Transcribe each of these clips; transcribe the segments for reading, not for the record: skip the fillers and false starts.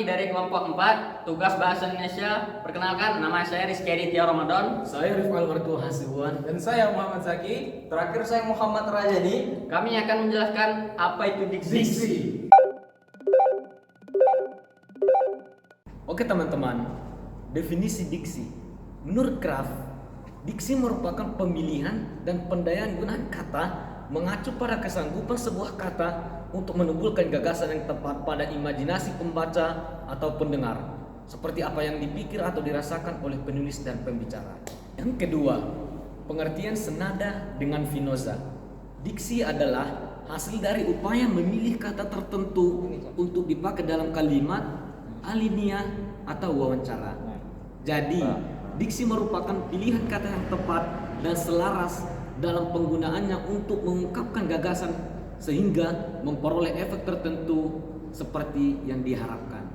kami dari kelompok 4 tugas bahasa Indonesia. Perkenalkan, nama saya Rizky Aditya Ramadan. Saya Rifal Martu Hasibuan. Dan saya Muhammad Zaki. Terakhir saya Muhammad Rajani. Kami akan menjelaskan apa itu diksi. Oke teman-teman, definisi diksi. Menurut Kraft, diksi merupakan pemilihan dan pendayaan gunaan kata mengacu pada kesanggupan sebuah kata untuk menimbulkan gagasan yang tepat pada imajinasi pembaca atau pendengar, seperti apa yang dipikir atau dirasakan oleh penulis dan pembicara. Yang kedua, pengertian senada dengan finoza. Diksi adalah hasil dari upaya memilih kata tertentu untuk dipakai dalam kalimat, alinea, atau wawancara. Jadi, diksi merupakan pilihan kata yang tepat dan selaras dalam penggunaannya untuk mengungkapkan gagasan sehingga memperoleh efek tertentu seperti yang diharapkan.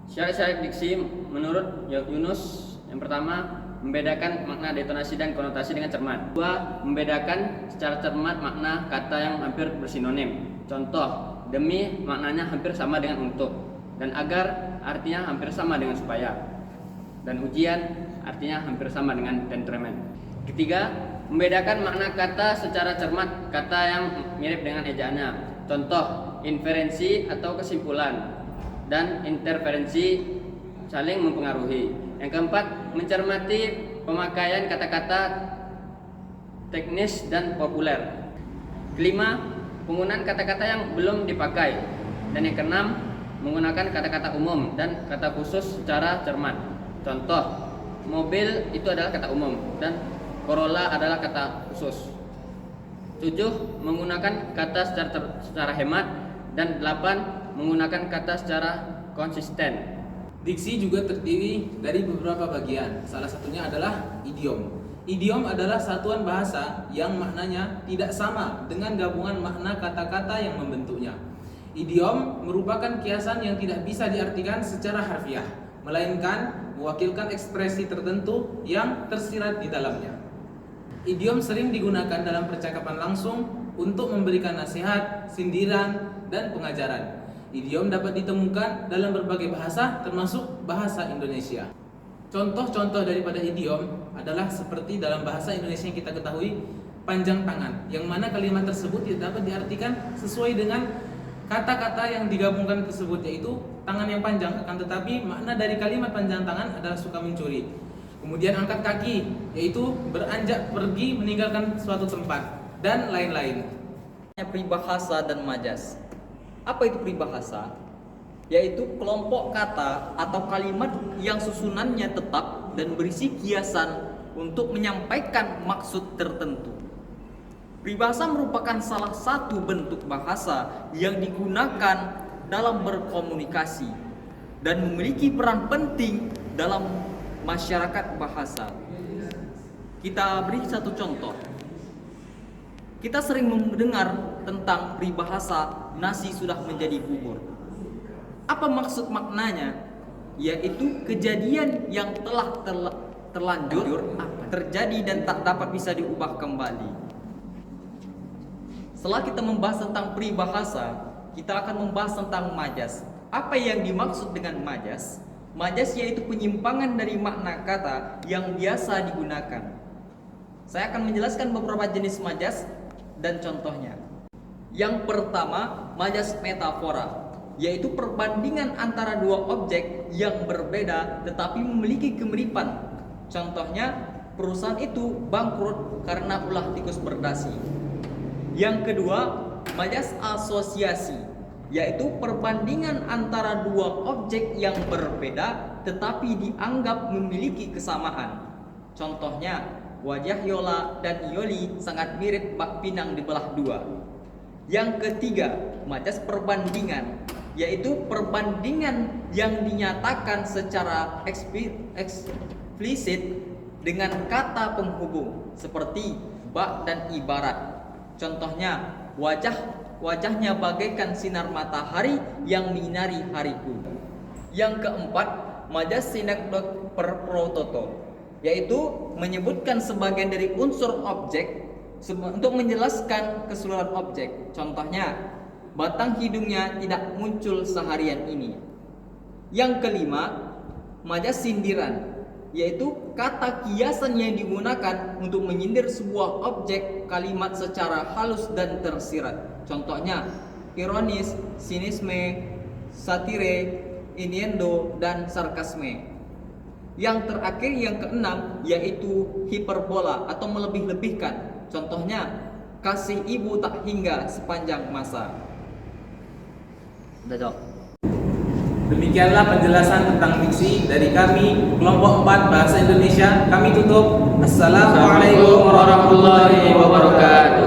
Syarat-syarat diksi menurut Yunus, yang pertama, membedakan makna detonasi dan konotasi dengan cermat. Dua, membedakan secara cermat makna kata yang hampir bersinonim. Contoh, demi maknanya hampir sama dengan untuk, dan agar artinya hampir sama dengan supaya, dan ujian artinya hampir sama dengan tentremen. Ketiga, membedakan makna kata secara cermat kata yang mirip dengan ejaannya. Contoh, inferensi atau kesimpulan, dan interferensi saling mempengaruhi. Yang keempat, mencermati pemakaian kata-kata teknis dan populer. Kelima, penggunaan kata-kata yang belum dipakai. Dan yang keenam, menggunakan kata-kata umum dan kata khusus secara cermat. Contoh, mobil itu adalah kata umum dan Corolla adalah kata khusus. 7, menggunakan kata secara hemat. Dan 8, menggunakan kata secara konsisten. Diksi juga terdiri dari beberapa bagian. Salah satunya adalah idiom. Idiom adalah satuan bahasa yang maknanya tidak sama dengan gabungan makna kata-kata yang membentuknya. Idiom merupakan kiasan yang tidak bisa diartikan secara harfiah, melainkan mewakilkan ekspresi tertentu yang tersirat di dalamnya. Idiom sering digunakan dalam percakapan langsung untuk memberikan nasihat, sindiran, dan pengajaran. Idiom dapat ditemukan dalam berbagai bahasa termasuk bahasa Indonesia. Contoh-contoh daripada idiom adalah seperti dalam bahasa Indonesia yang kita ketahui, panjang tangan, yang mana kalimat tersebut tidak dapat diartikan sesuai dengan kata-kata yang digabungkan tersebut, yaitu tangan yang panjang, akan tetapi makna dari kalimat panjang tangan adalah suka mencuri. Kemudian angkat kaki, yaitu beranjak pergi meninggalkan suatu tempat, dan lain-lain. Peribahasa dan majas. Apa itu peribahasa? Yaitu kelompok kata atau kalimat yang susunannya tetap dan berisi kiasan untuk menyampaikan maksud tertentu. Peribahasa merupakan salah satu bentuk bahasa yang digunakan dalam berkomunikasi dan memiliki peran penting dalam masyarakat bahasa. Kita beri satu contoh. Kita sering mendengar tentang peribahasa nasi sudah menjadi bubur. Apa maksud maknanya? Yaitu kejadian yang telah terlanjur terjadi dan tak dapat bisa diubah kembali. Setelah kita membahas tentang peribahasa, kita akan membahas tentang majas. Apa yang dimaksud dengan majas? Majas yaitu penyimpangan dari makna kata yang biasa digunakan. Saya akan menjelaskan beberapa jenis majas dan contohnya. Yang pertama, majas metafora, yaitu perbandingan antara dua objek yang berbeda tetapi memiliki kemiripan. Contohnya, perusahaan itu bangkrut karena ulah tikus berdasi. Yang kedua, majas asosiasi, yaitu perbandingan antara dua objek yang berbeda tetapi dianggap memiliki kesamaan. Contohnya, wajah Yola dan Yoli sangat mirip bak pinang dibelah dua. Yang ketiga, majas perbandingan, yaitu perbandingan yang dinyatakan secara eksplisit dengan kata penghubung seperti bak dan ibarat. Contohnya, wajahnya bagaikan sinar matahari yang menyinari hariku. Yang keempat, majas sinekdot per prototo, yaitu menyebutkan sebagian dari unsur objek untuk menjelaskan keseluruhan objek. Contohnya, batang hidungnya tidak muncul seharian ini. Yang kelima, majas sindiran, yaitu kata kiasan yang digunakan untuk menyindir sebuah objek kalimat secara halus dan tersirat. Contohnya, ironis, sinisme, satire, innuendo, dan sarkasme. Yang terakhir, yang keenam, yaitu hiperbola atau melebih-lebihkan. Contohnya, kasih ibu tak hingga sepanjang masa. Udah, Cok. Demikianlah penjelasan tentang diksi dari kami kelompok 4 Bahasa Indonesia. Kami tutup. Assalamualaikum warahmatullahi wabarakatuh.